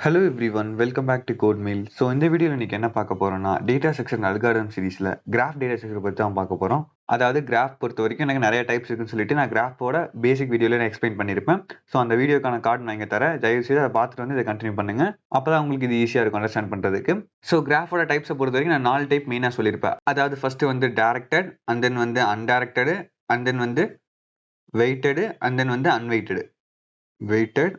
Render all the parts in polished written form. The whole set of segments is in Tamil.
Hello everyone, welcome back to code mail. So இந்த வீடியோவில் இன்னைக்கு என்ன பார்க்க போறோம்னா, டேட்டா செக்ஷன் அல்காரிதம் சீரிஸில் கிராஃப் டேட்டா செக்ஷன் பற்றி தான் பார்க்க போகிறோம். அதாவது கிராஃப் பொறுத்த வரைக்கும் எனக்கு நிறைய டைப்ஸ் இருக்குன்னு சொல்லிட்டு நான் கிராஃபோட பேசிக் வீடியோவில் நான் எக்ஸ்பிளைன் பண்ணியிருப்பேன். ஸோ அந்த வீடியோக்கான கார்டு நான் இங்கே தரேன். தயவுசெய்து அதை பார்த்துட்டு வந்து இதை கண்டினியூ பண்ணுங்க. அப்போ தான் உங்களுக்கு இது ஈஸியாக இருக்கும் அண்டர்ஸ்டாண்ட் பண்ணுறதுக்கு. ஸோ கிராஃபோட டைப்ஸை பொறுத்த வரைக்கும் நான் 4 டைப் மெயினாக சொல்லியிருப்பேன். அதாவது ஃபர்ஸ்ட் வந்து டைரக்டட், அண்ட் தென் வந்து அன்டைரக்டடு, அண்ட் தென் வந்து வெயிட்டடு, அண்ட் தென் வந்து அன்வெயிட்டடு. வெயிட்டட்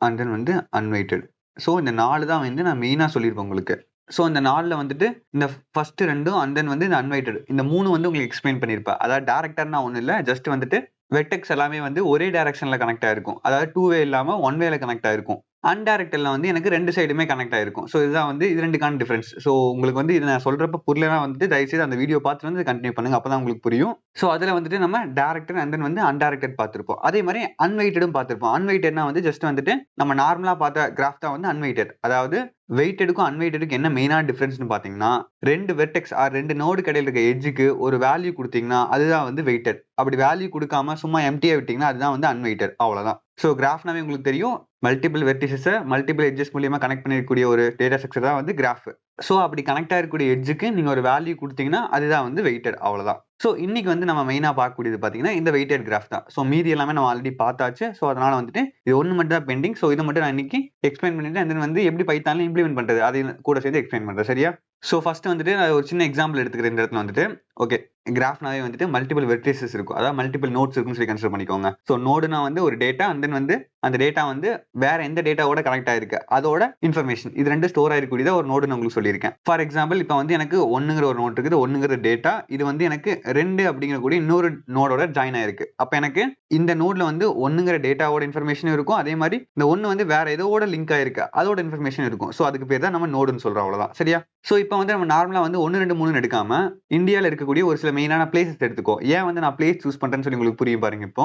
அண்ட் தென் வந்து அன்வெயிட்டட். ஸோ இந்த 4 தான் வந்து நான் மெயினாக சொல்லியிருப்பேன் உங்களுக்கு. ஸோ இந்த 4ல் வந்துட்டு இந்த ஃபர்ஸ்ட் 2 அண்ட் தென் வந்து இந்த அன்வைட்டட், இந்த 3 வந்து உங்களுக்கு எக்ஸ்பிளைன் பண்ணியிருப்பேன். அதாவது டேரக்டர்னா ஒன்றும் இல்லை, ஜஸ்ட் வந்துட்டு வெர்டெக்ஸ் எல்லாமே வந்து ஒரே டைரக்ஷனில் கனெக்ட் ஆயிருக்கும். அதாவது 2 வே இல்லாமல் 1 வேல கனெக்ட் ஆயிருக்கும். அன்டைரக்டட்ல வந்து எனக்கு 2 சைடுமே கனெக்ட் ஆயிருக்கும். ஸோ இதுதான் வந்து இது 2க்கான டிஃபரன்ஸ். ஸோ உங்களுக்கு வந்து இது நான் சொல்றப்ப புரியலனா வந்துட்டு தயவுசெய்து அந்த வீடியோ பார்த்துட்டு வந்து கண்டினியூ பண்ணுங்க. அப்பதான் உங்களுக்கு புரியும். ஸோ அதுல வந்துட்டு நம்ம டைரக்டட் அண்ட் தென் வந்து அன்டைரக்டட் பார்த்திருப்போம். அதே மாதிரி அன்வெயிட்டடும் பார்த்திருப்போம். அன்வெயிட்டட்னா வந்து ஜஸ்ட் வந்துட்டு நம்ம நார்மலா பார்த்த கிராஃப் தான் வந்து அன்வெயிட்டட். அதாவது வெயிட்டடுக்கும் அன்வெயிட்டடுக்கும் என்ன மெயினான டிஃபரன்ஸ்னு பாத்தீங்கன்னா, 2 வெர்டெக்ஸ் ஆர் 2 நோடு கடையில் இருக்க எட்ஜுக்கு ஒரு வேல்யூ கொடுத்தீங்கன்னா அதுதான் வந்து வெயிட்டட். அப்படி வேல்யூ கொடுக்காம சும்மா எம்டியா விட்டீங்கன்னா அதுதான் வந்து அன்வெயிட்டட். அவ்வளவுதான். ஸோ கிராஃப்னாவே உங்களுக்கு தெரியும், மல்டிபிள் வெர்டிசஸை மல்டிபிள் எட்ஜஸ் மூலியமா கனெக்ட் பண்ணிருக்கக்கூடிய ஒரு டேட்டா ஸ்ட்ரக்சர் தான் வந்து கிராஃப். ஸோ அப்படி கனெக்ட் ஆகக்கூடிய எட்ஜுக்கு நீங்க ஒரு வேல்யூ கொடுத்தீங்கன்னா அதுதான் வந்து வெயிட்டட். அவ்வளவுதான். ஸோ இன்னைக்கு வந்து நம்ம மெயினா பார்க்கக்கூடியது பாத்தீங்கன்னா இந்த வெயிட்டட் கிராஃப் தான். ஸோ மீதி எல்லாமே நம்ம ஆல்ரெடி பார்த்தாச்சு. ஸோ அதனால வந்துட்டு இது ஒன்று மட்டும் தான் பெண்டிங். ஸோ இதை மட்டும் நான் இன்னைக்கு எக்ஸ்பிளைன் பண்ணிட்டு and then வந்து எப்படி பைத்தான்ல இம்ப்ளிமெண்ட் பண்றது அதை கூட சேர்த்து எக்ஸ்பிளைன் பண்றேன். சரியா? ஸோ ஃபர்ஸ்ட் வந்துட்டு நான் ஒரு சின்ன எக்ஸாம்பிள் எடுத்துக்கிறேன். இந்த இடத்துல வந்துட்டு ஓகே, கிராஃப்னாவே வந்துட்டு மல்டிபிள் வெர்டிசஸ் இருக்கும், அதாவது மல்டிபிள் நோட்ஸ் இருக்குன்னு சொல்லி கன்சிடர் பண்ணிக்கோங்க. ஸோ நோடுனா வந்து ஒரு டேட்டா அண்ட் தென் வந்து அந்த டேட்டா வந்து வேற எந்த டேட்டாவோட கனெக்ட் ஆயிருக்கு அதோட இன்ஃபர்மேஷன் இது 2 ஸ்டோர் ஆயிருக்கூடியதா ஒரு நோடு நான் உங்களுக்கு சொல்லியிருக்கேன். ஃபார் எக்ஸாம்பிள் இப்போ வந்து எனக்கு 1ங்கிற ஒரு நோட் இருக்குது, 1ங்கிற டேட்டா, இது வந்து எனக்கு 2 அப்படிங்கிற கூடிய இன்னொரு நோடோட ஜாயின் ஆயிருக்கு. அப்ப எனக்கு இந்த நோட்ல வந்து 1ங்கிற டேட்டாவோட இன்ஃபர்மேஷன் இருக்கும், அதே மாதிரி இந்த 1 வந்து வேற ஏதோட லிங்க் ஆயிருக்கு அதோட இன்ஃபர்மேஷன் இருக்கும். ஸோ அதுக்கு பேர் தான் நம்ம நோடுன்னு சொல்றோம். அவ்வளவுதான். சரியா? ஸோ இப்போ வந்து நம்ம நார்மலா வந்து 1 2 3 எடுக்காம இந்தியாவில் இருக்கக்கூடிய ஒரு சில மெயினான பிளேசஸ் எடுத்துக்கோ. ஏன் வந்து நான் பிளேஸ் சூஸ் பண்றேன்னு சொல்லி உங்களுக்கு புரியும் பாருங்க. இப்போ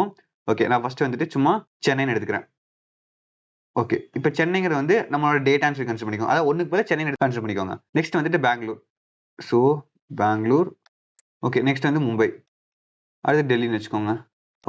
ஓகே, நான் ஃபர்ஸ்ட் வந்துட்டு சும்மா சென்னைன்னு எடுத்துக்கிறேன். ஓகே, இப்போ சென்னைங்கிறது வந்து நம்மளோட டேட்டான்னு சொல்லி கன்சிடர் பண்ணிக்கோங்க. அதாவது 1க்கு பதிலா சென்னை கன்சிடர் பண்ணிக்கோங்க. நெக்ஸ்ட் வந்துட்டு Bangalore. So Bangalore. Okay, next வந்து மும்பை. அடுத்து டெல்லின்னு வச்சுக்கோங்க.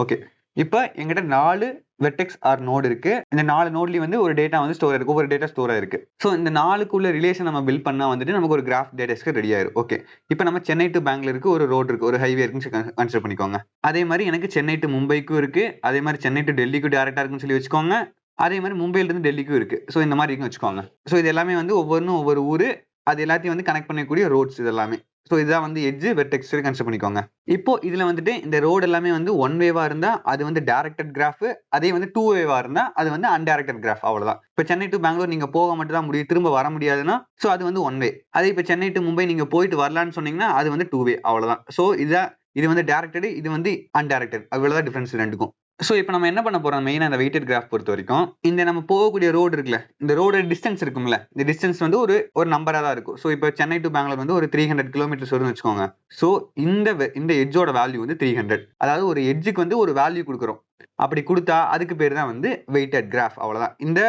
ஓகே, இப்போ எங்கிட்ட 4 வெர்டெக்ஸ் ஆர் நோடு இருக்கு. இந்த 4 நோட்லயும் வந்து ஒரு டேட்டா வந்து ஸ்டோர் ஆயிருக்கு, ஒவ்வொரு டேட்டா ஸ்டோர் ஆயிருக்கு. ஸோ இந்த 4க்குள்ள ரிலேஷன் நம்ம பில்ட் பண்ணா வந்துட்டு நமக்கு ஒரு கிராஃப் டேட்டாஸ்க்கு ரெடி ஆயிரும். ஓகே, இப்போ நம்ம சென்னை டு பெங்களூருக்கு ஒரு ரோடு இருக்கு, ஒரு ஹைவே இருக்குன்னு கன்சிடர் பண்ணிக்கோங்க. அதே மாதிரி எனக்கு சென்னை டு மும்பைக்கும் இருக்கு, அதே மாதிரி சென்னை டு டெல்லிக்கும் டேரக்டா இருக்குன்னு சொல்லி வச்சுக்கோங்க. அதே மாதிரி மும்பைல இருந்து டெல்லிக்கும் இருக்கு. ஸோ இந்த மாதிரி இருக்குன்னு வச்சுக்கோங்க. ஸோ இது எல்லாமே வந்து ஒவ்வொன்றும் ஒவ்வொரு ஊரு, அது எல்லாத்தையும் வந்து கனெக்ட் பண்ணக்கூடிய ரோட்ஸ் இது எல்லாமே. ஸோ இதுதான் வந்து எட்ஜ் வெர்டெக்ஸ் கன்சிடர் பண்ணிக்கோங்க. இப்போ இதுல வந்துட்டு இந்த ரோடு எல்லாமே வந்து 1 வேவா இருந்தா அது வந்து டைரக்டட் கிராஃப், அதே வந்து 2 வேவா இருந்தா அது வந்து அன்டைரக்டட் கிராஃப். அவ்வளவுதான். இப்போ சென்னை டு பெங்களூர் நீங்க போக மட்டும் தான் முடியும், திரும்ப வர முடியாதுன்னா ஸோ அது வந்து 1 வே. அதே இப்போ சென்னை டு மும்பை நீங்க போயிட்டு வரலான்னு சொன்னீங்கன்னா அது வந்து 2 வே. அவ்வளவுதான். ஸோ இது வந்து டைரக்டட், இது வந்து அன்டைரக்டட். அவ்வளவுதான் டிஃபரன்ஸ் ரெண்டுக்கும். ஸோ இப்போ நம்ம என்ன பண்ண போறோம் மெயினா அந்த வெயிட்டட் கிராஃப் பொறுத்த வரைக்கும், இந்த நம்ம போகக்கூடிய ரோடு இருக்குல்ல, இந்த ரோடு டிஸ்டன்ஸ் இருக்கும்ல, இந்த டிஸ்டன்ஸ் வந்து ஒரு நம்பரா தான் இருக்கும். ஸோ இப்போ சென்னை டு பெங்களூர் வந்து ஒரு 300 கிலோமீட்டர்ஸ் வரும்னு வச்சுக்கோங்க. ஸோ இந்த எட்ஜோட வேல்யூ வந்து 300. அதாவது ஒரு எட்ஜுக்கு வந்து ஒரு வேல்யூ கொடுக்குறோம். அப்படி கொடுத்தா அதுக்கு பேர் தான் வந்து வெயிட்டட் கிராஃப். அவ்வளவுதான். இந்த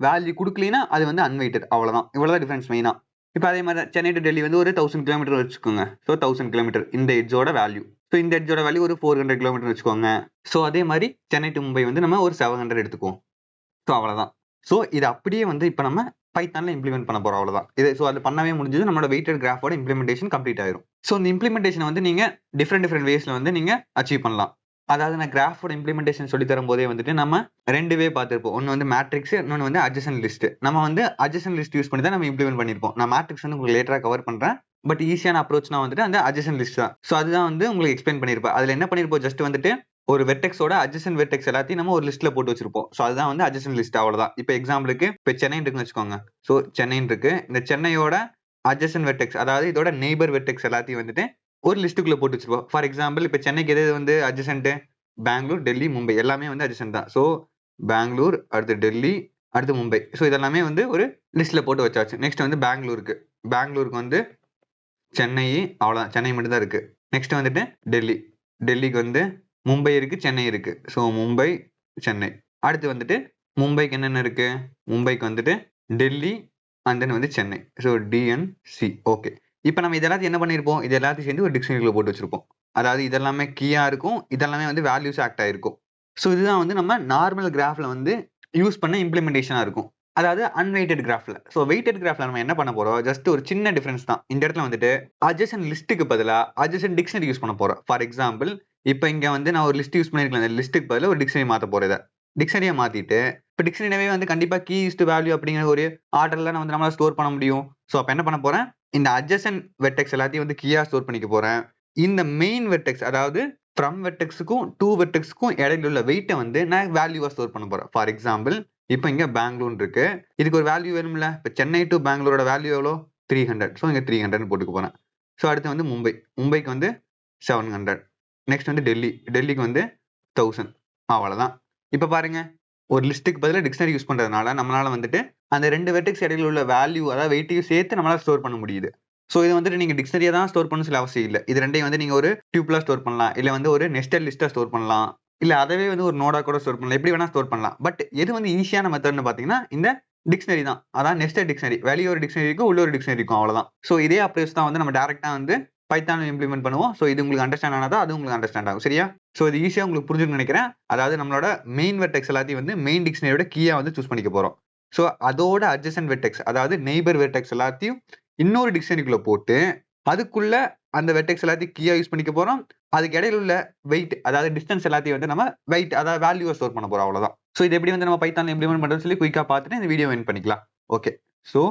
வேல்யூ கொடுக்கலனா அது வந்து அன்வெயிட்டட். அவ்வளவுதான். இவ்வளவுதான் டிஃபரன்ஸ் மெயினா. இப்போ அதே மாதிரி சென்னை டு டெல்லி வந்து ஒரு 1000 கிலோமீட்டர் வச்சுக்கோங்க. ஸோ 1000 கிலோமீட்டர் இந்த எட்ஜோட வேல்யூ. ஸோ இந்த எட்ஜோட வேல்யூ ஒரு 400 கிலோமீட்டர் வச்சுக்கோங்க. ஸோ அதே மாதிரி சென்னை டு மும்பை வந்து நம்ம ஒரு 700 எடுத்துக்குவோம். ஸோ அவ்வளவுதான். ஸோ இது அப்படியே வந்து இப்போ நம்ம பைத்தான்ல இம்ப்ளிமெண்ட் பண்ண போறோம். அவ்வளவுதான். இது ஸோ அது பண்ணவே முடிஞ்சது. நம்மளோட வெயிட்டட் கிராஃபோட இம்ப்ளிமெண்டேஷன் கம்ப்ளீட் ஆயிரும். ஸோ இந்த இம்ப்ளிமெண்டேஷன் வந்து நீங்க டிஃப்ரெண்ட் வேஸ்ல வந்து நீங்க அச்சீவ் பண்ணலாம். அதாவது நான் கிராஃபோட இம்ப்ளிமெண்டேஷன் சொல்லி தரும் போதே வந்துட்டு நம்ம 2 வே பார்த்திருப்போம். ஒன்னு வந்து மேட்ரிக்ஸ், இன்னொன்னு வந்து அட்ஜசன்ட் லிஸ்ட். நம்ம வந்து அட்ஜசன்ட் லிஸ்ட் யூஸ் பண்ணி தான் நம்ம இம்ப்ளிமெண்ட் பண்ணிருப்போம். நான் மேட்ரிக்ஸ் வந்து உங்களுக்கு லேட்டரா கவர் பண்றேன். பட் ஈஸியான அப்ரோச்னா வந்துட்டு அந்த அட்ஜசன்ட் லிஸ்ட் தான். ஸோ அதுதான் வந்து உங்களுக்கு எக்ஸ்பிளைன் பண்ணிருப்பேன். அதுல என்ன பண்ணிருப்போம், ஜஸ்ட் வந்துட்டு ஒரு வெர்டெக்ஸோட அட்ஜசன்ட் வெர்டெக்ஸ் எல்லாத்தையும் நம்ம ஒரு லிஸ்ட்ல போட்டு வச்சிருப்போம். ஸோ அதுதான் வந்து அட்ஜசன்ட் லிஸ்ட். அவ்வளவுதான். இப்போ எக்ஸாம்பிளுக்கு இப்போ சென்னை இருக்குன்னு வச்சுக்கோங்க. ஸோ சென்னை இருக்கு, இந்த சென்னையோட அட்ஜசன்ட் வெர்டெக்ஸ், அதாவது இதோட நெய்பர் வெர்டெக்ஸ் எல்லாத்தையும் வந்துட்டு ஒரு லிஸ்ட்டுக்குள்ள போட்டு வச்சிருப்போம். ஃபார் எக்ஸாம்பிள் இப்போ சென்னைக்கு எது வந்து அட்ஜசன்ட், பெங்களூர், டெல்லி, மும்பை எல்லாமே வந்து அட்ஜசன்ட் தான். ஸோ பெங்களூர், அடுத்து டெல்லி, அடுத்து மும்பை. ஸோ இதெல்லாமே வந்து ஒரு லிஸ்ட்ல போட்டு வச்சாச்சு. நெக்ஸ்ட் வந்து பெங்களூருக்கு வந்து சென்னை, அவ்வளவுதான். சென்னை மட்டும் தான் இருக்கு. நெக்ஸ்ட் வந்துட்டு டெல்லிக்கு வந்து மும்பை இருக்கு, சென்னை இருக்கு. ஸோ மும்பை, சென்னை. அடுத்து வந்துட்டு மும்பைக்கு என்னென்ன இருக்கு, மும்பைக்கு வந்துட்டு டெல்லி அண்ட் தென் வந்து சென்னை. So DNC. ஓகே, இப்போ நம்ம இதெல்லாத்தையும் என்ன பண்ணிருப்போம், இது எல்லாத்தையும் சேர்ந்து ஒரு டிக்ஷனரிக்குள்ள போட்டு வச்சிருப்போம். அதாவது இதெல்லாமே கீயா இருக்கும், இதெல்லாமே வந்து வேல்யூஸ் ஆக்ட் ஆயிருக்கும். ஸோ இதுதான் வந்து நம்ம நார்மல் கிராஃப்ல வந்து யூஸ் பண்ண இம்ப்ளிமெண்டேஷனா இருக்கும். அதாவது அன்வெயிட்டட் கிராஃப்ல. ஸோ வெயிட்டட் கிராஃப்ல நம்ம என்ன பண்ண போறோம், ஜஸ்ட் ஒரு சின்ன டிஃபரன்ஸ் தான். இந்த இடத்துல வந்துட்டு அட்ஜசன்ட் லிஸ்ட்டுக்கு பதிலா அட்ஜசன்ட் டிக்ஷனரி யூஸ் பண்ண போறோம். ஃபார் எக்ஸாம்பிள் இப்போ இங்க வந்து நான் ஒரு லிஸ்ட் யூஸ் பண்ணிருக்கேன், அந்த லிஸ்ட்டுக்கு பதிலா ஒரு டிக்ஷனரி மாத்த போறேன். இதை டிக்ஷனரியை மாத்திட்டு இப்போ டிக்ஷனரியே வந்து கண்டிப்பா கீ இஸ் டு வேல்யூ அப்படிங்கிற ஒரு ஆர்டர்ல வந்து நம்மளால ஸ்டோர் பண்ண முடியும். ஸோ அப்போ என்ன பண்ண போறேன், இந்த அட்ஜசன்ட் வெர்டெக்ஸ் எல்லாத்தையும் வந்து கீயா ஸ்டோர் பண்ணிக்க போறேன். இந்த மெயின் வெர்டெக்ஸ் அதாவது ஃப்ரம் வெர்டெக்ஸுக்கும் டூ வெர்டெக்ஸுக்கும் இடையில உள்ள வெயிட்டை வந்து நான் வேல்யூவா ஸ்டோர் பண்ண போறேன். ஃபார் எக்ஸாம்பிள் இப்போ இங்க பெங்களூர் இருக்கு, இதுக்கு ஒரு வேல்யூ வேணும்ல. இப்போ சென்னை டு பெங்களூரோட வேல்யூ எவ்வளோ, 300. ஸோ இங்க 300 போட்டுக்க போறேன். ஸோ அடுத்து வந்து மும்பைக்கு வந்து 700. நெக்ஸ்ட் வந்து டெல்லிக்கு வந்து 1000. அவ்வளவுதான். இப்போ பாருங்க, ஒரு லிஸ்ட்டுக்கு பதிலாக டிக்ஷனரி யூஸ் பண்றதுனால நம்மளால வந்துட்டு அந்த ரெண்டு வெர்டெக்ஸ் இடையில உள்ள வேல்யூ அதாவது வெயிட்டையும் சேர்த்து நம்மளால ஸ்டோர் பண்ண முடியுது. ஸோ இது வந்துட்டு நீங்க டிக்ஷனரியா தான் ஸ்டோர் பண்ண சொல்ல அவசியம் இல்லை. இது ரெண்டையும் வந்து நீங்க ஒரு டியூப்லா ஸ்டோர் பண்ணலாம், இல்ல வந்து ஒரு நெஸ்டட் லிஸ்டா ஸ்டோர் பண்ணலாம், இல்ல அதவே வந்து ஒரு நோடா கூட ஸ்டோர் பண்ணலாம். எப்படி வேணா ஸ்டோர் பண்ணலாம். பட் எது வந்து ஈஸியான மெத்தட்னு பாத்தீங்கன்னா இந்த டிக்ஷனரி தான். அதான் நெஸ்டட் டிக்ஷனரி. வெளியே ஒரு டிக்ஷனரி இருக்கும், உள்ள ஒரு டிக்ஷனரி இருக்கும், அவ்வளவுதான். ஸோ இதே அப்ரோச் தான் வந்து நம்ம டைரக்டா வந்து பைத்தான்ல இம்ப்ளிமெண்ட் பண்ணுவோம். ஸோ இது உங்களுக்கு அண்டர்ஸ்டாண்ட் ஆனதா, அது உங்களுக்கு அண்டர்ஸ்டாண்ட் ஆகும். சரியா? ஸோ இது ஈஸியா உங்களுக்கு புரிஞ்சுன்னு நினைக்கிறேன். அதாவது நம்மளோட மெயின் வெர்டெக்ஸ் எல்லாத்தையும் வந்து மெயின் டிக்ஷனரியோட கீயா வந்து சூஸ் பண்ணிக்க போறோம். ஸோ அதோட அட்ஜசன்ட் வெர்டெக்ஸ் அதாவது நெய்பர் வெர்டெக்ஸ் எல்லாத்தையும் இன்னொரு டிக்ஷனரிக்குள்ள போட்டு அதுக்குள்ள அந்த வெர்டெக்ஸ் எல்லாத்தையும் கீயா யூஸ் பண்ணிக்க போறோம். அதுக்கு இடையில உள்ள வெயிட் அதாவது டிஸ்டன்ஸ் எல்லாத்தையும் வந்து நம்ம வெயிட் அதாவது வேல்யூவை ஸ்டோர் பண்ண போறோம், அவ்வளவுதான். ஸோ இது எப்படி வந்து நம்ம பைத்தான்ல இம்ப்ளிமெண்ட் பண்றதுன்னு சொல்லி குயிக்கா பார்த்துட்டு இந்த வீடியோ எண்ட் பண்ணிக்கலாம். ஓகே, ஸோ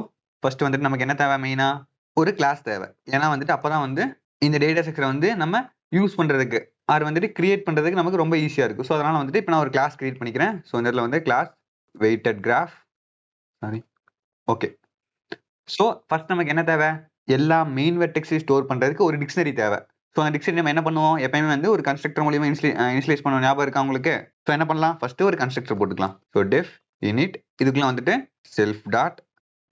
ஃபர்ஸ்ட் வந்துட்டு நமக்கு என்ன தேவை, மெயினா ஒரு கிளாஸ் தேவை. ஏன்னா வந்துட்டு அப்பதான் வந்து இந்த டேட்டா ஸ்ட்ரக்சரை வந்து நம்ம யூஸ் பண்றதுக்கு அது வந்துட்டு கிரியேட் பண்றதுக்கு நமக்கு ரொம்ப ஈஸியா இருக்கும். ஸோ அதனால வந்துட்டு இப்போ நான் ஒரு கிளாஸ் கிரியேட் பண்ணிக்கிறேன். ஸோ இந்த இடத்துல வந்து class weighted graph. Sorry, okay. So first நமக்கு என்ன தேவை, எல்லா மெயின் வெர்டெக்ஸையும் ஸ்டோர் பண்றதுக்கு ஒரு டிக்ஷனரி தேவை. ஸோ அந்த டிக்ஷனரி நம்ம என்ன பண்ணுவோம், எப்பயுமே வந்து ஒரு கன்ஸ்ட்ரக்டர் மூலியமா இனிஷியலைஸ் பண்ணுவோம். ஞாபகம் இருக்கா உங்களுக்கு? ஸோ என்ன பண்ணலாம், ஃபர்ஸ்ட் ஒரு கன்ஸ்ட்ரக்டர் போட்டுக்கலாம். ஸோ டெஃப் இனிட் இதுக்குள்ள வந்துட்டு self dot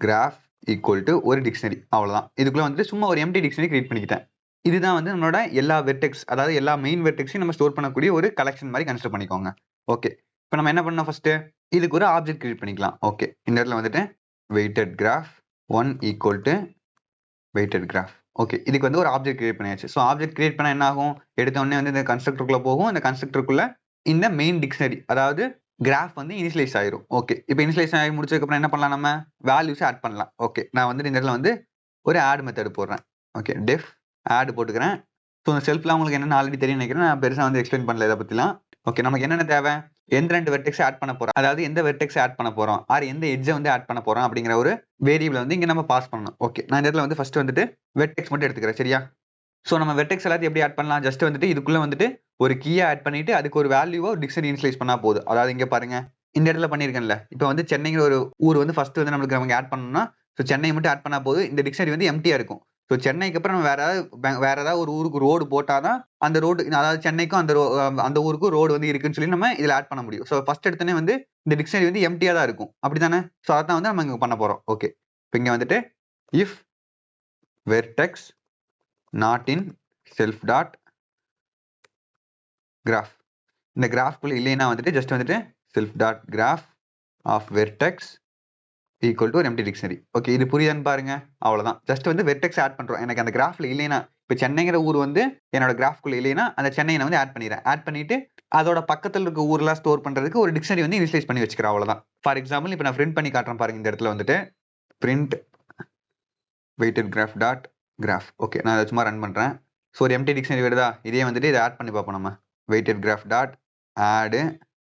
graph equal to ஒரு டிக்ஷனரி, அவ்வளவுதான். இதுக்குள்ள வந்துட்டு சும்மா ஒரு எம்டி டிக்ஷனரி கிரியேட் பண்ணிக்கிட்டேன். இதுதான் வந்து நம்மளோட எல்லா வெர்டெக்ஸ் அதாவது எல்லா மெயின் வெர்டெக்ஸையும் நம்ம ஸ்டோர் பண்ணக்கூடிய ஒரு கலெக்ஷன் மாதிரி கன்சிடர் பண்ணிக்கோங்க. ஓகே, இப்போ நம்ம என்ன பண்ணோம், ஃபர்ஸ்ட் இதுக்கு ஒரு ஆப்ஜெக்ட் கிரியேட் பண்ணிக்கலாம். ஓகே, இந்த இடத்துல வந்துட்டு weighted graph 1 equal to weighted graph. Okay, இதுக்கு வந்து ஒரு ஆப்ஜெக்ட் கிரியேட் பண்ணியாச்சு. ஸோ ஆப்ஜெக்ட் கிரியேட் பண்ணா என்ன ஆகும், எடுத்த உடனே வந்து இந்த கன்ஸ்ட்ரக்டருக்குள்ள போகும். இந்த கன்ஸ்ட்ரக்டருக்குள்ள இந்த மெயின் டிக்ஷனரி அதாவது கிராஃப் வந்து இனிஷியலைஸ் ஆயிரும். ஓகே, இப்போ இனிஷியலைஸ் ஆகி முடிச்சதுக்கு அப்புறம் என்ன பண்ணலாம், நம்ம வேல்யூஸ் ஆட் பண்ணலாம். ஓகே, நான் வந்து இந்த இடத்துல வந்து ஒரு ஆட் மெத்தட் போடுறேன். ஓகே, டெஃப் ஆட் போட்டுக்கிறேன். ஸோ இந்த செல்ஃப்லாம் உங்களுக்கு என்னென்ன ஆல்ரெடி தெரியும் நினைக்கிறேன், நான் பெருசாக வந்து எக்ஸ்பிளைன் பண்ணல இதை பற்றிலாம். ஓகே, நமக்கு என்னென்ன தேவை, எந்த ரெண்டு வெர்டெக்ஸ் ஆட் பண்ண போறோம், அதாவது எந்த வெர்டெக்ஸ் ஆட் பண்ண போறோம் ஆர் எந்த எட்ஜை வந்து ஆட் பண்ண போறோம் அப்படிங்கிற ஒரு வேரியபிள் வந்து இங்க நம்ம பாஸ் பண்ணணும். ஓகே, நான் இந்த இடத்துல வந்து ஃபர்ஸ்ட் வந்துட்டு வெர்டெக்ஸ் மட்டும் எடுத்துக்கிறேன். சரியா? ஸோ நம்ம வெர்டெக்ஸ் எல்லாத்தையும் எப்படி ஆட் பண்ணலாம், ஜஸ்ட் வந்துட்டு இதுக்குள்ள வந்துட்டு ஒரு கீயை ஆட் பண்ணிட்டு அதுக்கு ஒரு வேல்யூவோ டிக்ஷனரி இனிஷியலைஸ் பண்ணா போதும். அதாவது இங்க பாருங்க, இந்த இடத்துல பண்ணிருக்கேன்ல, இப்போ வந்து சென்னைங்கிற ஒரு ஊர் வந்து ஃபர்ஸ்ட் வந்து நம்மளுக்கு நமக்கு ஆட் பண்ணணும்னா ஸோ சென்னை மட்டும் ஆட் பண்ணா போதும். இந்த டிக்ஷனரி வந்து எம்டியா இருக்கும். ஸோ சென்னைக்கு அப்புறம் நம்ம வேற ஏதாவது ஒரு ஊருக்கு ரோடு போட்டாதான் அந்த ரோடு அதாவது சென்னைக்கும் அந்த ஊருக்கும் ரோடு வந்து இருக்குன்னு சொல்லி நம்ம இதுல ஆட் பண்ண முடியும். ஸோ ஃபர்ஸ்ட் எடுத்தோடனே வந்து இந்த டிக்ஷனரி வந்து எம்டியா தான் இருக்கும், அப்படித்தானே? ஸோ அதான் வந்து நம்ம இங்க பண்ண போறோம். ஓகே, இப்போ இங்க வந்துட்டு if vertex not in self dot graph, இந்த கிராஃப்குள்ள இல்லைன்னா வந்துட்டு ஜஸ்ட் வந்துட்டு self dot graph of vertex equal to ஒரு எம்டி டிக்ஷனரி. ஓகே, இது புரியுதான்னு பாருங்க. அவ்வளவுதான், ஜஸ்ட் வந்து வெர்டெக்ஸ் ஆட் பண்றோம். எனக்கு அந்த கிராஃப்ல இல்லைன்னா, இப்போ சென்னைங்கிற ஊர் வந்து என்னோட கிராஃப்குள்ள இல்லைன்னா அந்த சென்னையை வந்து ஆட் பண்ணிடுறேன். ஆட் பண்ணிட்டு அதோட பக்கத்துல இருக்க ஊர்லாம் ஸ்டோர் பண்றதுக்கு ஒரு டிக்ஷனரி வந்து இனிஷியலைஸ் பண்ணி வச்சுக்கிறேன், அவ்வளவுதான். ஃபார் எக்ஸாம்பிள் இப்போ நான் பிரிண்ட் பண்ணி காட்டுறேன் பாருங்க. இந்த இடத்துல வந்துட்டு print weighted graph dot graph. Okay, நான் அதை சும்மா ரன் பண்றேன். ஸோ ஒரு எம்டி டிக்ஷனரி வருதா, இதே வந்துட்டு இதை ஆட் பண்ணி பார்ப்போம் நம்ம. வெயிட்டட் கிராஃப் டாட் ஆடு.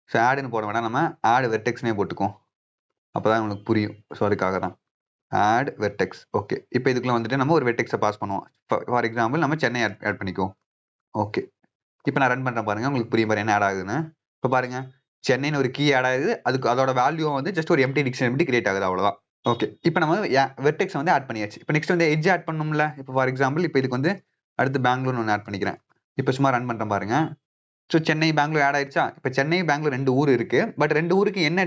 ஸோ ஆடுன்னு போட வேண்டாம், நம்ம ஆட் வெர்டெக்ஸ்னே போட்டுக்கோம், அப்பதான் உங்களுக்கு புரியும். ஸோ அதுக்காக தான் ஆட் வெர்டெக்ஸ். ஓகே, இப்போ இதுக்குள்ள வந்துட்டு நம்ம ஒரு வெர்டெக்ஸை பாஸ் பண்ணுவோம். ஃபார் எக்ஸாம்பிள் நம்ம சென்னை ஆட் பண்ணிக்குவோம். ஓகே, இப்போ நான் ரன் பண்றேன் பாருங்க, உங்களுக்கு புரியும் பாரு என்ன ஆட் ஆகுதுன்னு. இப்போ பாருங்க, சென்னைன்னு ஒரு கீ ஆட் ஆகுது, அதுக்கு அதோட வேல்யூ வந்து ஜஸ்ட் ஒரு எம்டி டிக்ஷனரி கிரியேட் ஆகுது, அவ்வளவுதான். ஓகே, இப்போ நம்ம வெர்டெக்ஸ் வந்து ஆட் பண்ணியாச்சு. இப்போ நெக்ஸ்ட் வந்து எட்ஜ் ஆட் பண்ணணும்ல. இப்போ ஃபார் எக்ஸாம்பிள் இப்போ இதுக்கு வந்து அடுத்து பெங்களூர்னு ஒன்று ஆட் பண்ணிக்கிறேன். இப்போ சும்மா ரன் பண்றேன் பாருங்க. ஸோ சென்னை பெங்களூர் ஆட் ஆயிடுச்சா? இப்போ சென்னை பெங்களூர் ரெண்டு ஊர் இருக்கு, பட் ரெண்டு ஊருக்கு என்ன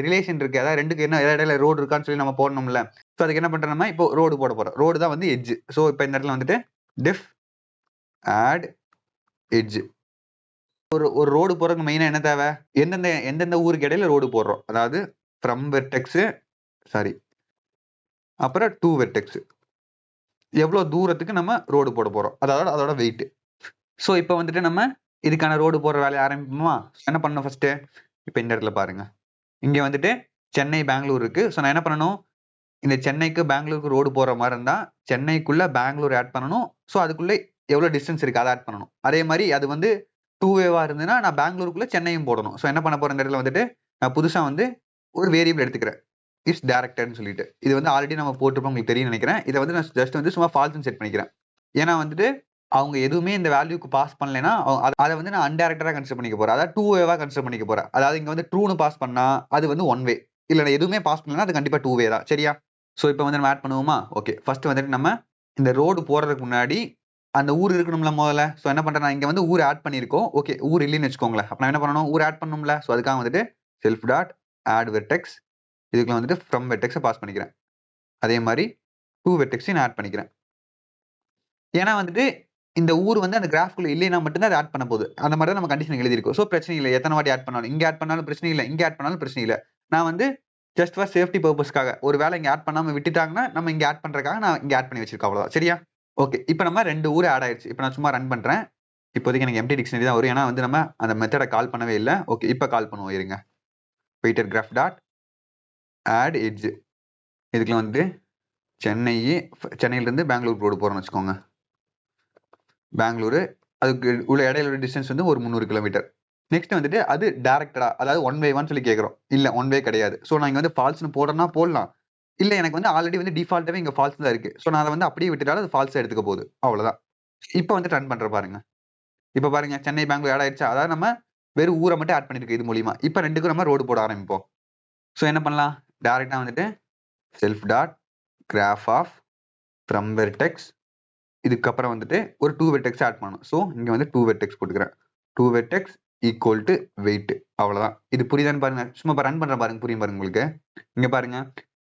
ரிலேஷன் இருக்கு, அதாவது ரெண்டுக்கு என்ன இடையில ரோடு இருக்கான்னு சொல்லி நம்ம போடணும்ல. ஸோ அதுக்கு என்ன பண்றோம், நம்ம இப்போ ரோடு போட போறோம். ரோடு தான் வந்து எட்ஜ். ஸோ இப்போ இந்த இடத்துல வந்துட்டு டெஃப் ஆட் எட்ஜ். ஒரு ரோடு போறதுக்கு மெயினா என்ன தேவை, எந்தெந்த ஊருக்கு இடையில ரோடு போடுறோம், அதாவது ஃப்ரம் வெர்டெக்ஸ் சாரி அப்புறம் டூ வெர்டெக்ஸ் எவ்வளவு தூரத்துக்கு நம்ம ரோடு போட போறோம், அதாவது அதோட வெயிட். ஸோ இப்போ வந்துட்டு நம்ம இதுக்கான ரோடு போடுற வேலையை ஆரம்பிப்போமா? என்ன பண்ணணும் ஃபர்ஸ்ட், இப்போ இந்த இடத்துல பாருங்க, இங்க வந்துட்டு சென்னை பெங்களூர் இருக்கு. ஸோ நான் என்ன பண்ணணும், இந்த சென்னைக்கு பெங்களூருக்கு ரோடு போற மாதிரி இருந்தா சென்னைக்குள்ள பெங்களூர் ஆட் பண்ணணும். ஸோ அதுக்குள்ள எவ்வளவு டிஸ்டன்ஸ் இருக்கு அதை ஆட் பண்ணணும். அதே மாதிரி அது வந்து 2 வேவா இருந்ததுன்னா நான் பெங்களூருக்குள்ள சென்னையும் போடணும். ஸோ என்ன பண்ண போறேன் இந்த இடத்துல வந்துட்டு நான் புதுசா வந்து ஒரு வேரியபிள் எடுத்துக்கிறேன். இஸ் டைரக்டட்னு சொல்லிட்டு இது வந்து ஆல்ரெடி நம்ம போட்டிருப்போம், உங்களுக்கு தெரியும் நினைக்கிறேன். இதை வந்து நான் ஜஸ்ட் வந்து சும்மா ஃபால்ஸ்னு செட் பண்ணிக்கிறேன். ஏன்னா வந்துட்டு அவங்க எதுவுமே இந்த வேல்யூக்கு பாஸ் பண்ணலைன்னா அதை வந்து நான் அன்டைரக்டரா கன்சிடர் பண்ணிக்க போறேன். அதாவது 2 வேவா கன்சிடர் பண்ணிக்க போறேன். அதாவது இங்க வந்து ட்ரூன்னு பாஸ் பண்ணா அது வந்து 1 வே, இல்ல நான் எதுவுமே பாஸ் பண்ணலன்னா அது கண்டிப்பா 2 வே தான். சரியா? ஸோ இப்போ வந்து நம்ம ஆட் பண்ணுவோமா? ஓகே, ஃபர்ஸ்ட் வந்துட்டு நம்ம இந்த ரோடு போறதுக்கு முன்னாடி அந்த ஊர் இருக்கணும்ல முதல்ல. ஸோ என்ன பண்றேன், நான் இங்க வந்து ஊர் ஆட் பண்ணியிருக்கோம். ஓகே, ஊர் இல்லைன்னு வச்சுக்கோங்களேன். அப்ப நான் என்ன பண்ணணும், ஊர் ஆட் பண்ணணும்ல. ஸோ அதுக்காக வந்துட்டு செல்ஃப் டாட் ஆட் வெர்டெக்ஸ், இதுக்குள்ள வந்துட்டு ஃப்ரம் வெர்டெக்ஸை பாஸ் பண்ணிக்கிறேன். அதே மாதிரி 2 வெர்டெக்ஸையும் நான் ஆட் பண்ணிக்கிறேன். ஏன்னா வந்துட்டு இந்த ஊர் வந்து அந்த கிராஃப்குள்ள இல்லைன்னா மட்டும்தான் அதை ஆட் பண்ண போகுது. அந்த மாதிரி தான் நம்ம கண்டிஷன் எழுதிருக்கோம். ஸோ பிரச்சனை இல்லை, எத்தனை வாட்டி ஆட் பண்ணாலும், இங்க ஆட் பண்ணாலும் பிரச்சனை இல்லை, இங்க ஆட் பண்ணாலும் பிரச்சனை இல்லை. நான் வந்து ஜஸ்ட் ஃபார் சேஃப்டி பர்பஸ்க்காக ஒரு வேலை இங்க ஆட் பண்ணாம விட்டுட்டாங்கன்னா நம்ம இங்க ஆட் பண்றதுக்காக நான் இங்க ஆட் பண்ணி வச்சிருக்கேன், அவ்வளவுதான். சரியா? ஓகே, இப்போ நம்ம 2 ஊர் ஆட் ஆயிடுச்சு. இப்போ நான் சும்மா ரன் பண்றேன். இப்போதைக்கு எனக்கு எம்டி டிக்ஷனரி தான் வரும், ஏன்னா வந்து நம்ம அந்த மெத்தடை கால் பண்ணவே இல்லை. ஓகே, இப்போ கால் பண்ணுவோம் இருங்க. Weighted graph dot add edge, இதுக்குள்ள வந்து சென்னையில இருந்து பெங்களூர் ரோடு போறோம்னு வச்சுக்கோங்க. பெங்களூரு அதுக்கு உள்ள இடையில டிஸ்டன்ஸ் வந்து ஒரு 300 கிலோமீட்டர். நெக்ஸ்ட் வந்துட்டு அது டைரக்டடா, அதாவது 1 வே 1 சொல்லி கேட்குறோம். இல்ல 1 வே கிடையாது. ஸோ நான் இங்க வந்து ஃபால்ஸ்னு போடுறேன்னா போடலாம். இல்ல எனக்கு வந்து ஆல்ரெடி வந்து டிஃபால்ட்டாவே இங்க ஃபால்ஸ் தான் இருக்கு. ஸோ நான் அதை வந்து அப்படியே விட்டுட்டாலும் அது ஃபால்ஸா எடுத்துக்க போகுது, அவ்வளவுதான். இப்போ வந்து ரன் பண்ற பாருங்க. இப்போ பாருங்க சென்னை பெங்களூர் ஆட் ஆயிடுச்சா? அதாவது நம்ம வெறும் ஊரை மட்டும் ஆட் பண்ணிருக்கு இது மூலியமா. இப்போ ரெண்டுக்கும் நம்ம ரோடு போட ஆரம்பிப்போம். ஸோ என்ன பண்ணலாம், டைரக்டா வந்துட்டு self dot graph off from vertex, இதுக்கப்புறம் வந்துட்டு ஒரு 2 வெர்டெக்ஸ் ஆட் பண்ணணும். ஸோ இங்க வந்து 2 வெர்டெக்ஸ் போட்டுக்கிறேன். 2 வெர்டெக்ஸ் ஈக்குவல் டு வெயிட், அவ்வளவுதான். இது புரியுதான்னு பாருங்க. சும்மா ரன் பண்ற பாருங்க, புரியும் பாருங்க உங்களுக்கு. இங்க பாருங்க,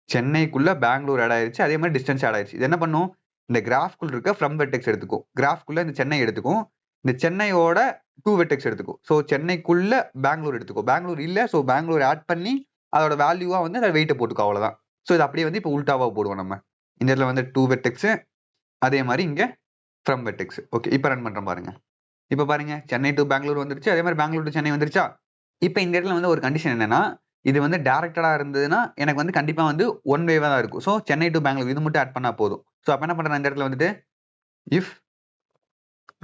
சென்னைக்குள்ள பெங்களூர் ஆட் ஆயிருச்சு, அதே மாதிரி டிஸ்டன்ஸ் ஆட் ஆயிருச்சு. இது என்ன பண்ணும், இந்த கிராஃப்குள்ள இருக்க ஃப்ரம் வெர்டெக்ஸ் எடுத்துக்கும், கிராஃப்குள்ள இந்த சென்னை எடுத்துக்கும், இந்த சென்னையோட 2 வெர்டெக்ஸ் எடுத்துக்கும். ஸோ சென்னைக்குள்ள பெங்களூர் எடுத்துக்கும், பெங்களூர் இல்ல ஸோ பெங்களூர் ஆட் பண்ணி அதோட வேல்யூவா வந்து அதை வெயிட்டை போட்டுக்கும், அவ்வளவுதான். ஸோ இது அப்படியே வந்து இப்போ உல்டாவா போடுவோம் நம்ம. இந்த இடத்துல வந்து 2 வெர்டெக்ஸ், அதே மாதிரி இங்க ஃப்ரம் வெர்டெக்ஸ். ஓகே, இப்போ ரன் பண்றேன் பாருங்க. இப்போ பாருங்க சென்னை டு பெங்களூர் வந்துருச்சு, அதே மாதிரி பெங்களூர் டு சென்னை வந்துருச்சா? இப்போ இந்த இடத்துல வந்து ஒரு கண்டிஷன் என்னன்னா, இது வந்து டைரக்டடா இருந்ததுன்னா எனக்கு வந்து கண்டிப்பா வந்து 1 வேவா தான் இருக்கும். ஸோ சென்னை டு பெங்களூர் இது மட்டும் ஆட் பண்ணா போதும். ஸோ அப்ப என்ன பண்றேன், இந்த இடத்துல வந்துட்டு if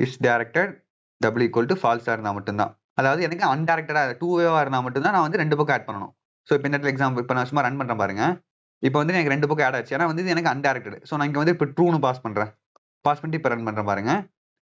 is directed double equal to ஃபால்ஸா இருந்தா மட்டும்தான், அதாவது எனக்கு அன்டைரக்டடா 2 வேவா இருந்தா மட்டும்தான் நான் வந்து 2 பக்கம் ஆட் பண்ணணும். ஸோ இப்போ இந்த இடத்துல எக்ஸாம்பிள் இப்போ நான் சும்மா ரன் பண்றேன் பாருங்க. இப்போ வந்து எனக்கு 2 பக்கம் ஆட் ஆச்சு, ஏன்னா வந்து இது எனக்கு அன்டைரக்டட். ஸோ நான் இங்க வந்து இப்போ ட்ரூன்னு பாஸ் பண்றேன். பாஸ் பண்ணிட்டு இப்போ ரன் பண்றேன் பாருங்க.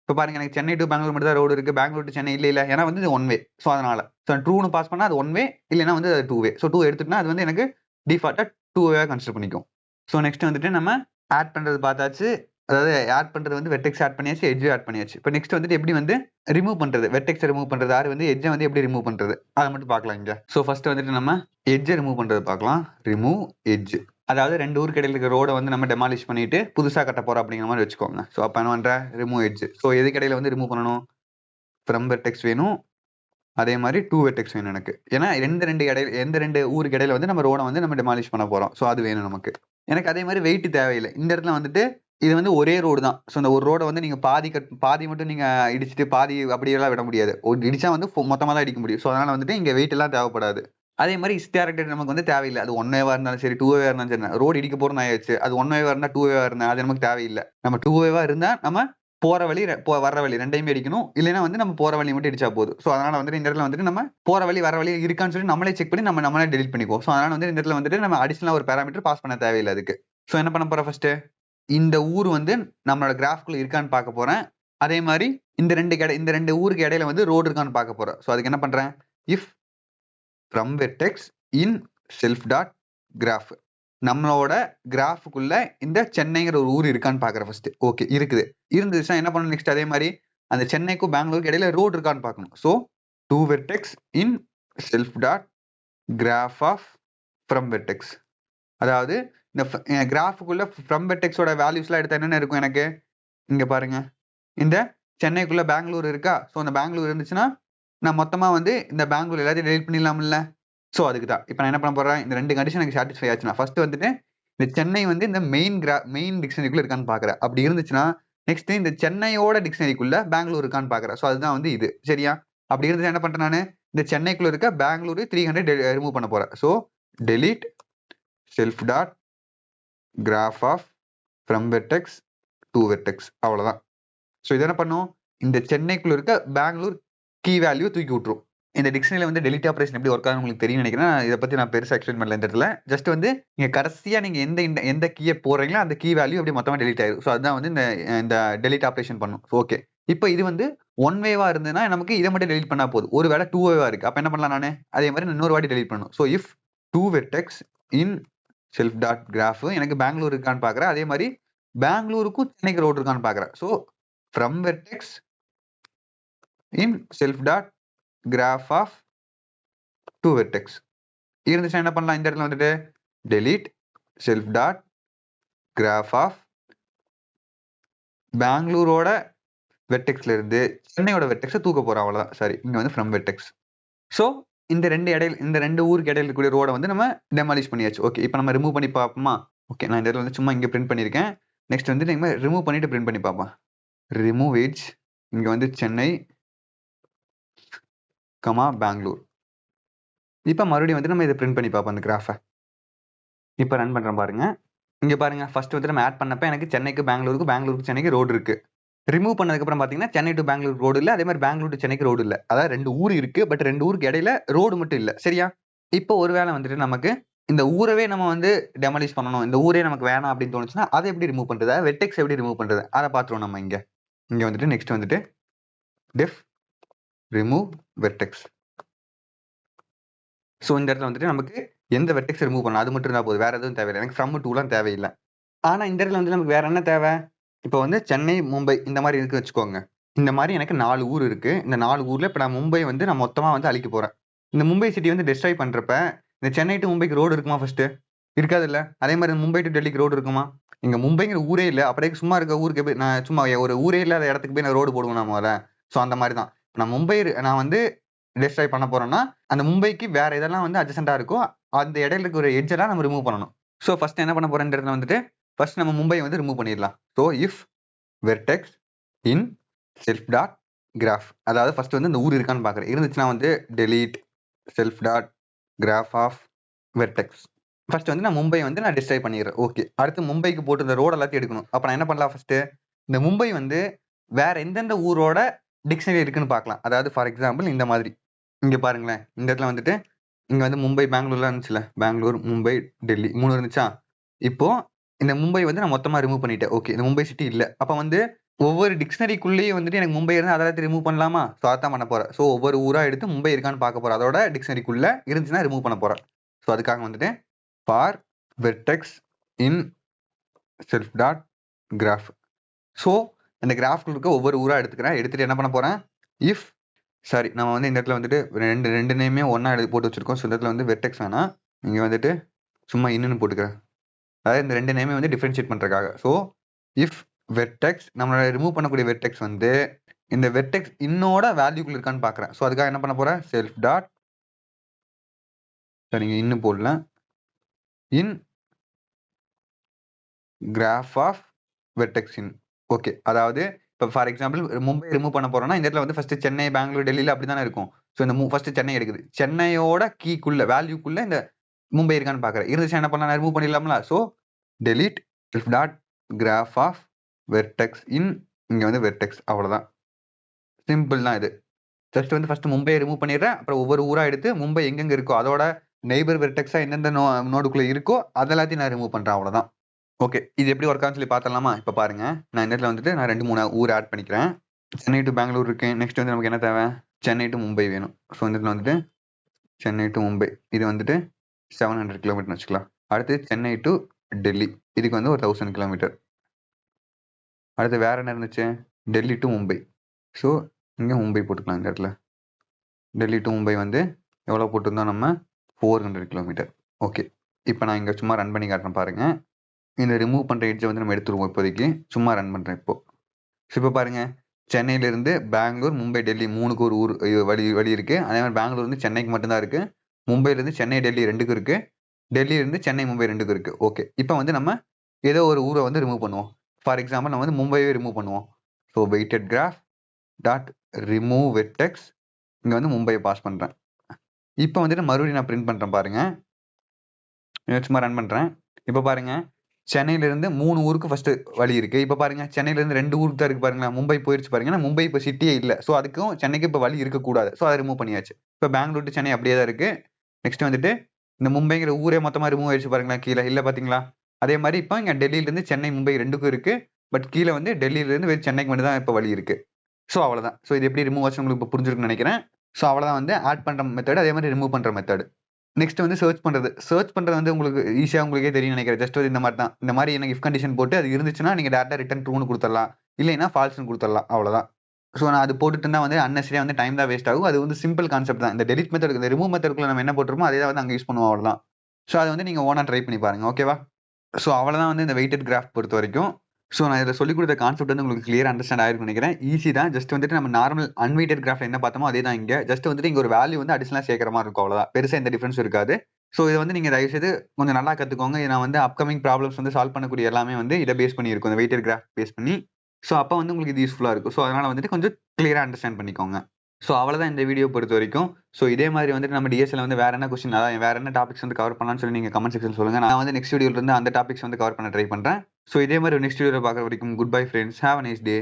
இப்போ பாருங்க எனக்கு சென்னை டு பெங்களூர் மட்டும் தான் ரோடு இருக்கு, பெங்களூர் டு சென்னை இல்ல, ஏன்னா வந்து இது 1 வே. ஸோ அதனால ட்ரூன்னு பாஸ் பண்ணா அது 1 வே, இல்லைன்னா வந்து அது 2 வே. ஸோ 2 எடுத்துட்டுனா அது வந்து எனக்கு டிஃபால்ட்டா 2 வேவா கன்சிடர் பண்ணிக்கும். ஸோ நெக்ஸ்ட் வந்துட்டு நம்ம ஆட் பண்றது பார்த்தாச்சு. அதாவது ஆட் பண்றது வந்து வெர்டெக்ஸ் ஆட் பண்ணியாச்சு, எட்ஜ் ஆட் பண்ணியாச்சு. இப்போ நெக்ஸ்ட் வந்துட்டு எப்படி வந்து ரிமூவ் பண்றது, வெர்டெக்ஸ் ரிமூவ் பண்றது, ஆறு வந்து எட்ஜை வந்து எப்படி ரிமூவ் பண்றது அதை மட்டும் பார்க்கலாம் இங்க. ஸோ ஃபர்ஸ்ட் வந்துட்டு நம்ம எட்ஜை ரிமூவ் பண்றது பார்க்கலாம். ரிமூவ் எட்ஜ், அதாவது 2 ஊருக்கு இடையில இருக்க ரோட வந்து நம்ம டெமாலிஷ் பண்ணிட்டு புதுசா கட்ட போறோம் அப்படிங்கிற மாதிரி வச்சுக்கோங்க. ஸோ அப்ப என்ன பண்றேன், ரிமூவ் எட்ஜ். ஸோ எதுக்கு இடையில வந்து ரிமூவ் பண்ணணும், ஃப்ரம் வெர்டெக்ஸ் வேணும், அதே மாதிரி 2 வெர்டெக்ஸ் வேணும் எனக்கு. ஏன்னா எந்த 2 ஊருக்கு இடையில வந்து நம்ம ரோட வந்து நம்ம டெமாலிஷ் பண்ண போறோம். ஸோ அது வேணும் நமக்கு. எனக்கு அதே மாதிரி வெயிட் தேவையில்லை. இந்த இடத்துல வந்துட்டு இது வந்து ஒரே ரோடு தான். ஸோ இந்த ஒரு ரோட வந்து நீங்க பாதி மட்டும் நீங்க இடிச்சுட்டு பாதி அப்படியெல்லாம் விட முடியாது. இடிச்சா வந்து மொத்தமா தான் இடிக்க முடியும். ஸோ அதனால வந்துட்டு இங்க வெயிட் எல்லாம் தேவைப்படாது. அதே மாதிரி இஸ் டைரக்டட் நமக்கு வந்து தேவையில்லை. அது 1 வேவா இருந்தாலும் சரி 2 வேவா இருந்தாலும் சரி, ரோடு இடிக்க போறோம்னு ஆயிடுச்சு, அது 1 வேவா இருந்தா 2 வேவா இருந்தா அது நமக்கு தேவையில்லை. நம்ம 2 வேவா இருந்தா நம்ம போற வழி வர்ற வழி ரெண்டையுமே அடிக்கணும், இல்லைன்னா வந்து நம்ம போற வழி மட்டும் இடிச்சா போதும். ஸோ அதனால வந்து இந்த இடத்துல வந்துட்டு நம்ம போற வழி வர வழி இருக்கான்னு சொல்லி நம்மளே செக் பண்ணி நம்மளே டெலிட் பண்ணிக்குவோம். ஸோ அதனால வந்து இந்த இடத்துல வந்துட்டு நம்ம அடிஷனலா ஒரு பேராமீட்டர் பாஸ் பண்ண தேவையில்லை அதுக்கு. ஸோ என்ன பண்ண போறேன், ஃபர்ஸ்ட் இந்த ஊர் வந்து நம்மளோட கிராஃப்குள்ள இருக்கான்னு பார்க்க போறேன். அதே மாதிரி இந்த ரெண்டு ஊருக்கு இடையில வந்து ரோடு இருக்கான்னு பார்க்க போறேன். ஸோ அதுக்கு என்ன பண்றேன், if from vertex in self dot graph, நம்மளோட கிராஃபுக்குள்ள இந்த சென்னைங்கிற ஒரு ஊர் இருக்கான்னு பாக்குறேன் ஃபர்ஸ்ட். ஓகே இருக்குது, இருந்துச்சுன்னா என்ன பண்ணணும் நெக்ஸ்ட், அதே மாதிரி அந்த சென்னைக்கும் பெங்களூருக்கு இடையில ரோடு இருக்கான்னு பார்க்கணும். So 2 vertex in self dot graph off from vertex, அதாவது இந்த கிராஃபுக்குள்ள ஃப்ரம் வெர்டெக்ஸோட வேல்யூஸ்லாம் எடுத்தா என்னென்ன இருக்கும் எனக்கு, இங்க பாருங்க இந்த சென்னைக்குள்ள பெங்களூர் இருக்கா. ஸோ அந்த பெங்களூர் இருந்துச்சுன்னா நான் மொத்தமா வந்து இந்த பெங்களூர் எல்லாத்தையும் டெலிட் பண்ணிடலாம்ல. ஸோ அதுக்கு தான் இப்போ நான் என்ன பண்ண போறேன், இந்த 2 கண்டிஷன் எனக்கு சாட்டிஸ்ஃபை ஆச்சுன்னா ஃபர்ஸ்ட் வந்துட்டு இந்த சென்னை வந்து இந்த மெயின் டிக்ஷனரிக்குள்ள இருக்கான்னு பாக்குறேன். அப்படி இருந்துச்சுன்னா நெக்ஸ்ட் இந்த சென்னையோட டிக்ஷனரிக்குள்ள பெங்களூர் இருக்கான்னு பாக்குறேன். ஸோ அதுதான் வந்து இது. சரியா? அப்படி இருந்துச்சு என்ன பண்றேன், நான் இந்த சென்னைக்குள்ள இருக்க பெங்களூர் 300 ரிமூவ் பண்ண போறேன். So delete self dot graph of from vertex to vertex. அவ்வளவுதான். ஸோ இது என்ன பண்ணும், இந்த சென்னைக்குள்ள இருக்க பெங்களூர் கீ வேல்யூ தூக்கி விட்டுரும். இந்த டிக்ஷனரியில வந்து டெலிட் ஆப்ரேஷன் எப்படி ஒர்க் ஆகும் உங்களுக்கு தெரியும் நினைக்கிறேன். இதை பத்தி நான் பெருசா எக்ஸ்பிளைன் பண்ணல இந்த இடத்துல. ஜஸ்ட் வந்து நீங்க கடைசியா நீங்க எந்த கீயை போடுறீங்களோ அந்த கீ வேல்யூ அப்படியே மொத்தமா டெலிட் ஆயிடும். ஸோ அதுதான் வந்து இந்த டெலிட் ஆப்ரேஷன் பண்ணும். ஓகே, இப்போ இது வந்து ஒன் வேவா இருந்ததுன்னா நமக்கு இதை மட்டும் டெலிட் பண்ணா போதும். ஒரு வேளை டூ வேவா இருக்கு, அப்ப என்ன பண்ணலாம் நானு, அதே மாதிரி இன்னொரு வாட்டி டெலிட் பண்ணணும். So if to vertex in self dot graph எனக்கு பெங்களூர் இருக்கான்னு பாக்குறேன், அதே மாதிரி பெங்களூருக்கும் சென்னைக்கு ரோடு இருக்கான்னு பாக்குறேன். So from vertex in self dot graph of to vertex இருந்துச்சுன்னா என்ன பண்ணலாம், இந்த இடத்துல வந்துட்டு delete self dot graph of பெங்களூரோட வெர்டெக்ஸ்ல இருந்து சென்னையோட வெர்டெக்ஸை தூக்க போறோம், அவ்வளவுதான். சாரி, இங்க வந்து ஃப்ரம் வெர்டெக்ஸ். ஸோ இந்த ரெண்டு ஊருக்கு இடையில இருக்கக்கூடிய ரோட வந்து நம்ம டெமாலிஷ் பண்ணியாச்சு. ஓகே, இப்போ நம்ம ரிமூவ் பண்ணி பார்ப்போமா. ஓகே, நான் இந்த இடத்துல வந்து சும்மா இங்க பிரிண்ட் பண்ணிருக்கேன். நெக்ஸ்ட் வந்து நம்ம ரிமூவ் பண்ணிட்டு பிரிண்ட் பண்ணி பார்ப்போம். ரிமூவ் எட்ஜ், இங்க வந்து சென்னை கமா பெங்களூர். இப்போ மறுபடியும் வந்து நம்ம இதை பிரிண்ட் பண்ணி பார்ப்போம் அந்த கிராஃபை. இப்போ ரன் பண்றேன் பாருங்க. இங்க பாருங்க, ஃபர்ஸ்ட் வந்து நம்ம ஆட் பண்ணப்ப எனக்கு சென்னைக்கு பெங்களூருக்கு சென்னைக்கு ரோடு இருக்கு. ரிமூவ் பண்ணதுக்கு அப்புறம் பாத்தீங்கன்னா சென்னை டு பெங்களூர் ரோடு இல்ல, அதே மாதிரி பெங்களூர் டு சென்னைக்கு ரோடு இல்ல. அதாவது ரெண்டு ஊர் இருக்கு, பட் ரெண்டு ஊருக்கு இடையில ரோடு மட்டும் இல்ல. சரியா? இப்போ ஒருவேளை வந்துட்டு நமக்கு இந்த ஊரவே நம்ம வந்து டெமாலிஷ் பண்ணணும், இந்த ஊரே நமக்கு வேணாம் அப்படின்னு தோணுச்சுன்னா அதை எப்படி ரிமூவ் பண்றது, வெர்டெக்ஸ் எப்படி ரிமூவ் பண்றது, அதை பாத்துருவோம் நம்ம. இங்க வந்துட்டு நெக்ஸ்ட் வந்துட்டு டெஃப் ரிமூவ் வெர்டெக்ஸ். ஸோ இந்த இடத்துல வந்துட்டு நமக்கு எந்த வெர்டெக்ஸ் ரிமூவ் பண்ணணும் அது மட்டும் இருந்தா போதும், வேற எதுவும் தேவையில்லை. எனக்கு ஃப்ரம் டூலாம் தேவையில்லை. ஆனா இந்த இடத்துல வந்து நமக்கு வேற என்ன தேவை, இப்போ வந்து சென்னை மும்பை இந்த மாதிரி இருக்கு வச்சுக்கோங்க. இந்த மாதிரி எனக்கு 4 ஊர் இருக்கு. இந்த 4 ஊர்ல இப்போ நான் மும்பை வந்து நான் மொத்தமா வந்து அழிக்க போறேன். இந்த மும்பை சிட்டி வந்து டிஸ்ட்ராய் பண்றப்ப இந்த சென்னை டு மும்பைக்கு ரோடு இருக்குமா, ஃபர்ஸ்ட் இருக்காது இல்ல. அதே மாதிரி மும்பை டு டெல்லிக்கு ரோடு இருக்குமா, இங்க மும்பைங்கிற ஊரே இல்ல. அப்படியே சும்மா இருக்க ஊருக்கு போய் நான் சும்மா ஒரு ஊரே இல்லாத இடத்துக்கு போய் நான் ரோடு போடுவேன் நான் முதல்ல. ஸோ அந்த மாதிரி தான் நான் வந்து டிஸ்ட்ராய் பண்ண போறேன்னா அந்த மும்பைக்கு வேற இதெல்லாம் வந்து அட்ஜசண்டா இருக்கும், அந்த இடையில இருக்க ஒரு எட்ஜ் எல்லாம் நம்ம ரிமூவ் பண்ணணும். ஸோ ஃபர்ஸ்ட் என்ன பண்ண போறேன், இந்த இடத்துல வந்துட்டு ஃபர்ஸ்ட் நம்ம மும்பை வந்து ரிமூவ் பண்ணிடலாம். So if vertex in self dot graph, அதாவது ஃபர்ஸ்ட் வந்து இந்த ஊர் இருக்கான்னு பாக்குறேன். இருந்துச்சுன்னா வந்து delete self dot graph of vertex. First வந்து நான் மும்பை வந்து நான் டிஸ்ட்ராய் பண்ணிடுறேன். ஓகே, அடுத்து மும்பைக்கு போட்டு இந்த ரோடு எல்லாத்தையும் எடுக்கணும். அப்ப நான் என்ன பண்ணலாம், ஃபர்ஸ்ட் இந்த மும்பை வந்து வேற எந்தெந்த ஊரோட டிக்ஷனரி இருக்குன்னு பார்க்கலாம். அதாவது ஃபார் எக்ஸாம்பிள் இந்த மாதிரி இங்க பாருங்களேன், இந்த இடத்துல வந்துட்டு இங்க வந்து மும்பை பெங்களூர்லாம் இருந்துச்சுல, பெங்களூர் மும்பை டெல்லி 3 இருந்துச்சா. இப்போ இந்த மும்பை வந்து நான் மொத்தமா ரிமூவ் பண்ணிட்டேன். ஓகே, இந்த மும்பை சிட்டி இல்ல. அப்ப வந்து ஒவ்வொரு டிக்ஷனரிக்குள்ளேயும் வந்துட்டு எனக்கு மும்பை இருந்தா அதெல்லாம் ரிமூவ் பண்ணலாமா, ஸோ அதான் பண்ண போறேன். ஸோ ஒவ்வொரு ஊரா எடுத்து மும்பை இருக்கான்னு பார்க்க போறேன், அதோட டிக்ஷனரிக்குள்ள இருந்துச்சுன்னா ரிமூவ் பண்ண போறேன். ஸோ அதுக்காக வந்துட்டு for vertex in self dot graph. So அந்த கிராஃப்ல இருக்க ஒவ்வொரு ஊரா எடுத்துக்கிறேன். எடுத்துட்டு என்ன பண்ண போறேன், இஃப் சாரி நம்ம வந்து இந்த இடத்துல வந்துட்டு ரெண்டு நேமே ஒன்னா போட்டு வச்சிருக்கோம். ஸோ இந்த இடத்துல வந்து வெர்டெக்ஸ் வேணாம், இங்க வந்துட்டு சும்மா இன்னுன்னு போட்டுக்கிறேன். அதாவது இந்த ரெண்டு நேமே வந்து டிஃபரன்ஷியேட் பண்றதுக்காக. ஸோ இஃப் வெர்டெக்ஸ், நம்மளோட ரிமூவ் பண்ணக்கூடிய வெர்டெக்ஸ் வந்து இந்த வெர்டெக்ஸ் இன்னோட வேல்யூக்குள்ள இருக்கான்னு பாக்குறேன். ஸோ அதுக்காக என்ன பண்ண போறேன், செல்ஃப் டாட் நீங்க இன்னும் போடல in graph of vertex in. Okay, அதாவது இப்போ ஃபார் எக்ஸாம்பிள் மும்பை ரிமூவ் பண்ண போறோம்னா இந்த இடத்துல வந்து ஃபர்ஸ்ட் சென்னை பெங்களூர் டெல்லியில அப்படி தானே இருக்கும். ஸோ இந்த ஃபர்ஸ்ட் சென்னை எடுக்குது, சென்னையோட கீக்குள்ள வேல்யூக்குள்ள இந்த மும்பை இருக்கான்னு பாக்குறேன். இருந்துச்சு என்ன பண்ணலாம், ரிமூவ் பண்ணிடலாம்ல. So delete self dot graph of vertex in, இங்க வந்து வெர்டெக்ஸ். அவ்வளவுதான், சிம்பிள் தான் இது. ஜஸ்ட் வந்து ஃபர்ஸ்ட் மும்பையை ரிமூவ் பண்ணிடுறேன். அப்புறம் ஒவ்வொரு ஊரா எடுத்து மும்பை எங்கெங்க இருக்கோ அதோட நெய்பர் வெர்டெக்ஸா எந்தெந்த நோடுக்குள்ள இருக்கோ அதெல்லாத்தையும் நான் ரிமூவ் பண்றேன். அவ்வளவுதான். ஓகே, இது எப்படி ஒர்க் ஆகுன்னு சொல்லி பார்த்தலாமா. இப்போ பாருங்க, நான் இந்த இடத்துல வந்துட்டு நான் 2-3 ஊர் ஆட் பண்ணிக்கிறேன். சென்னை டு பெங்களூர் இருக்கு. நெக்ஸ்ட் வந்து நமக்கு என்ன தேவை, சென்னை டு மும்பை வேணும். ஸோ இந்த இடத்துல வந்துட்டு சென்னை டு மும்பை, இது வந்துட்டு 700 கிலோமீட்டர் வச்சுக்கலாம். அடுத்து சென்னை டு டெல்லி, இதுக்கு வந்து ஒரு 1000 கிலோமீட்டர். அடுத்து வேற என்ன இருந்துச்சு, டெல்லி டு மும்பை. ஸோ இங்க மும்பை போட்டுக்கலாம். இந்த இடத்துல டெல்லி டு மும்பை வந்து எவ்வளோ போட்டிருந்தோம் நம்ம, 400 கிலோமீட்டர். ஓகே, இப்போ நான் இங்க சும்மா ரன் பண்ணி காட்டுறேன் பாருங்க. இந்த ரிமூவ் பண்ற எட்ஜை வந்து நம்ம எடுத்துருவோம். இப்போதைக்கு சும்மா ரன் பண்றேன். இப்போ பாருங்க, சென்னையில இருந்து பெங்களூர் மும்பை டெல்லி 3க்கு ஒரு ஊர் வழி இருக்கு. அதே மாதிரி பெங்களூர் வந்து சென்னைக்கு மட்டும்தான் இருக்கு. மும்பைல இருந்து சென்னை டெல்லி 2க்கும் இருக்கு. டெல்லியில இருந்து சென்னை மும்பை 2க்கும் இருக்கு. ஓகே, இப்போ வந்து நம்ம ஏதோ ஒரு ஊரை வந்து ரிமூவ் பண்ணுவோம். ஃபார் எக்ஸாம்பிள் நம்ம வந்து மும்பையே ரிமூவ் பண்ணுவோம். So weighted graph dot remove vertex, இங்க வந்து மும்பையை பாஸ் பண்றேன். இப்போ வந்துட்டு மறுபடியும் நான் பிரிண்ட் பண்றேன் பாருங்க. சும்மா ரன் பண்ணுறேன். இப்போ பாருங்க, சென்னையிலேருந்து 3 ஊருக்கு ஃபர்ஸ்ட் வழி இருக்கு. இப்போ பாருங்க, சென்னையிலேருந்து 2 ஊருக்கு தான் இருக்கு பாருங்களேன். மும்பை போயிருச்சு பாருங்க. ஏன்னா மும்பை இப்போ சிட்டியே இல்ல. ஸோ அதுக்கும் சென்னைக்கும் இப்போ வழி இருக்கக்கூடாது. ஸோ அதை ரிமூவ் பண்ணியாச்சு. இப்போ பெங்களூர் டு சென்னை அப்படியே தான் இருக்கு. நெக்ஸ்ட் வந்துட்டு இந்த மும்பைங்கிற ஊரே மொத்தமா ரிமூவ் ஆயிடுச்சு பாருங்களேன் கீழ. இல்ல பார்த்தீங்களா? அதே மாரி இப்போ இங்க டெல்லியிலேருந்து சென்னை, மும்பை 2க்கும் இருக்கு. பட் கீழ வந்து டெல்லியிலேருந்து வெறும் சென்னைக்கு மட்டும் தான் இப்போ வழி இருக்கு. ஸோ அவ்வளோதான். ஸோ இது எப்படி ரிமூவ் ஆச்சுன்னு உங்களுக்கு இப்போ புரிஞ்சிருக்கும்னு நினைக்கிறேன். ஸோ அவ்வளோதான் வந்து ஆட் பண்ற மெத்தட். அதே மாரி ரிமூவ் பண்ற மெத்தட். நெக்ஸ்ட் வந்து சர்ச் பண்றது. சர்ச் பண்றது வந்து உங்களுக்கு ஈஸியா உங்களுக்கே தெரியும்னு நினைக்கிறேன். ஜஸ்ட் வந்து இந்த மாரி தான். இந்த மாரி எனக்கு இஃப் கண்டிஷன் போட்டு அது இருந்துச்சுன்னா நீங்க டைரக்ட்டா ரிட்டர்ன் ட்ரூன்னு குடுத்துறலாம். இல்லைன்னா ஃபால்ஸ்ன்னு குடுத்துறலாம். அவ்வளோதான். ஸோ நான் அது போட்டுட்டு இருந்தா வந்து அன்னெசரியா வந்து டைம் தான் வேஸ்ட் ஆகும். அது வந்து சிம்பிள் கான்செப்ட் தான். இந்த டெலிட் மெத்தட், இந்த ரிமூவ் மெத்தட்க்குள்ள நம்ம என்ன போட்டுருமோ அதே தான் வந்து அங்க யூஸ் பண்ணுவோம் அவ்வளோதான். ஸோ அத வந்து நீங்க ஓனா ட்ரை பண்ணி பாருங்க. ஓகேவா? ஸோ அவ்வளோதான் வந்து இந்த வெயிட்டட் கிராஃப் பொறுத்தவரைக்கும். ஸோ நான் இதில சொல்லிக் குடுத்த கான்செப்ட் வந்து உங்களுக்கு கிளியரா அண்டர்ஸ்டாண்ட் ஆயிருக்கும்னு நினைக்கிறேன். ஈஸி தான். ஜஸ்ட் வந்துட்டு நம்ம நார்மல் அன்வெயிட்டட் கிராஃப்ல என்ன பார்த்தோமோ அதே தான் இங்க. ஜஸ்ட் வந்துட்டு இங்க ஒரு வேல்யூ வந்து அடிஷனலா சேர்க்கிற மாரி இருக்கும் அவ்வளோதான். பெருசா எந்த டிஃபரன்ஸும் இருக்காது. ஸோ இத வந்து நீங்க தயவுசெய்து கொஞ்சம் நல்லா கத்துக்கோங்க. நான் வந்து அப்கமிங் ப்ராப்ளம்ஸ் வந்து சால்வ் பண்ணக்கூடிய எல்லாமே வந்து இத பேஸ் பண்ணி இருக்கும். இந்த வெயிட்டட் கிராஃப் பேஸ் பண்ணி. ஸோ அப்ப வந்து உங்களுக்கு இது யூஸ்ஃபுல்லா இருக்கும். ஸோ அதனால வந்துட்டு கொஞ்சம் கிளியரா அண்டர்ஸ்டாண்ட் பண்ணிக்கோங்க. ஸோ அவ்வளோதான் இந்த வீடியோ பொறுத்தவரைக்கும். ஸோ இதே மாரி வந்துட்டு நம்ம டிஎஸ்ல வந்து வேற என்ன கொஸ்டின், அதான் வேற என்ன டாபிக்ஸ் வந்து கவர் பண்ணலாம்னு சொல்லி நீங்க கமெண்ட் செக்ஷன்ல சொல்லுங்க. நான் வந்து நெக்ஸ்ட் வீடியோல இருந்து அந்த டாபிக்ஸ் வந்து கவர் பண்ண ட்ரை பண்றேன். ஸோ இதே மாரி நெக்ஸ்ட் வீடியோல பார்க்குற வரைக்கும் good bye friends. Have a nice day.